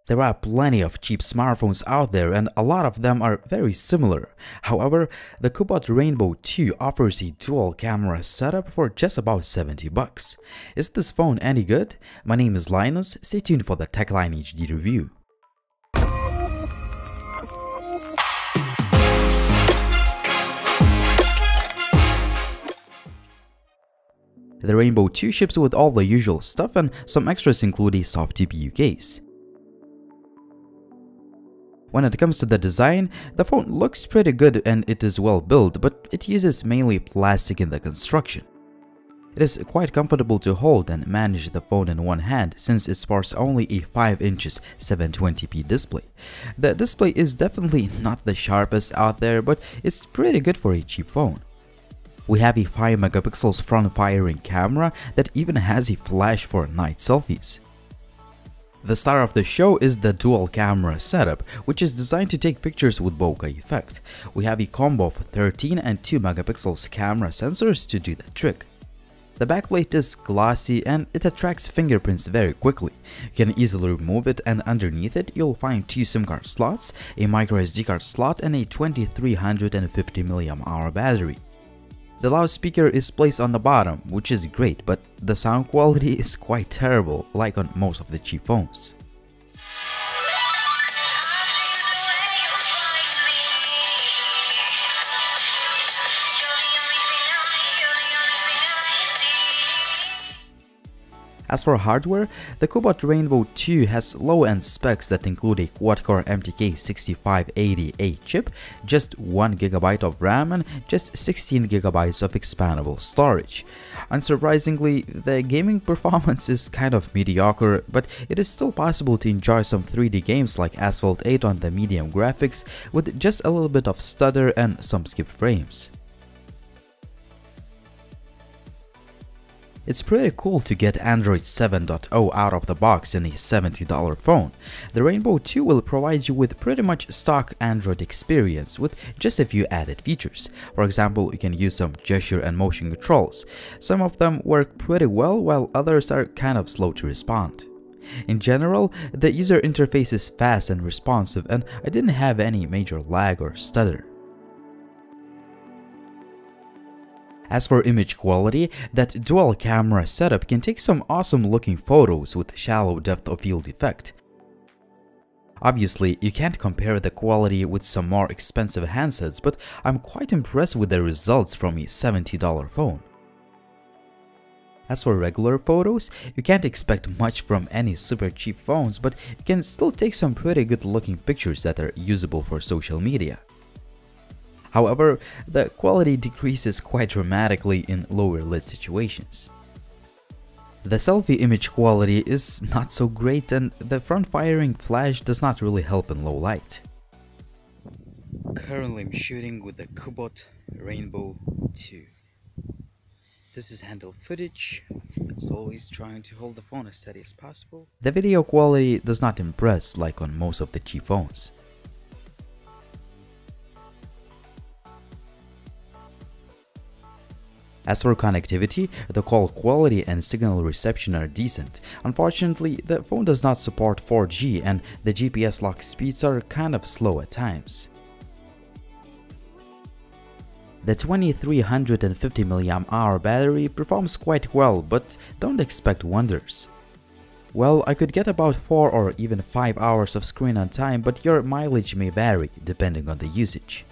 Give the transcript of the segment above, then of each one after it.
There are plenty of cheap smartphones out there and a lot of them are very similar. However, the Cubot Rainbow 2 offers a dual camera setup for just about 70 bucks. Is this phone any good? My name is Linus, stay tuned for the TechLineHD review. The Rainbow 2 ships with all the usual stuff and some extras include a soft GPU case. When it comes to the design, the phone looks pretty good and it is well built, but it uses mainly plastic in the construction. It is quite comfortable to hold and manage the phone in one hand since it sports only a 5 inches 720p display. The display is definitely not the sharpest out there, but it's pretty good for a cheap phone. We have a 5 megapixels front-firing camera that even has a flash for night selfies. The star of the show is the dual camera setup, which is designed to take pictures with bokeh effect. We have a combo of 13 and 2 megapixels camera sensors to do the trick. The backplate is glossy and it attracts fingerprints very quickly. You can easily remove it, and underneath it you'll find 2 SIM card slots, a microSD card slot and a 2350 mAh battery. The loudspeaker is placed on the bottom, which is great, but the sound quality is quite terrible, like on most of the cheap phones. As for hardware, the Cubot Rainbow 2 has low-end specs that include a quad-core MTK6580A chip, just 1GB of RAM and just 16GB of expandable storage. Unsurprisingly, the gaming performance is kind of mediocre, but it is still possible to enjoy some 3D games like Asphalt 8 on the medium graphics with just a little bit of stutter and some skip frames. It's pretty cool to get Android 7.0 out of the box in a $70 phone. The Rainbow 2 will provide you with pretty much stock Android experience with just a few added features. For example, you can use some gesture and motion controls. Some of them work pretty well, while others are kind of slow to respond. In general, the user interface is fast and responsive, and I didn't have any major lag or stutter. As for image quality, that dual camera setup can take some awesome looking photos with shallow depth of field effect. Obviously, you can't compare the quality with some more expensive handsets, but I'm quite impressed with the results from a $70 phone. As for regular photos, you can't expect much from any super cheap phones, but you can still take some pretty good looking pictures that are usable for social media. However, the quality decreases quite dramatically in lower lit situations. The selfie image quality is not so great, and the front-firing flash does not really help in low light. Currently I'm shooting with the Cubot Rainbow 2. This is handheld footage, as always trying to hold the phone as steady as possible. The video quality does not impress like on most of the cheap phones. As for connectivity, the call quality and signal reception are decent. Unfortunately, the phone does not support 4G and the GPS lock speeds are kind of slow at times. The 2350 mAh battery performs quite well, but don't expect wonders. Well, I could get about 4 or even 5 hours of screen on time, but your mileage may vary depending on the usage.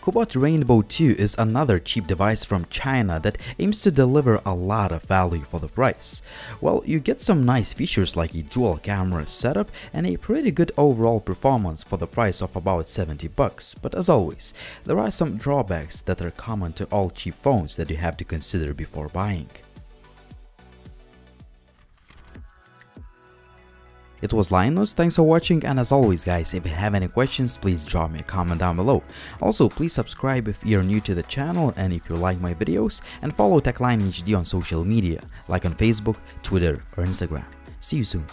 Cubot Rainbow 2 is another cheap device from China that aims to deliver a lot of value for the price. Well, you get some nice features like a dual camera setup and a pretty good overall performance for the price of about 70 bucks. But as always, there are some drawbacks that are common to all cheap phones that you have to consider before buying. It was Linus, thanks for watching, and as always guys, if you have any questions, please drop me a comment down below. Also, please subscribe if you're new to the channel and if you like my videos, and follow TechLineHD on social media, like on Facebook, Twitter or Instagram. See you soon.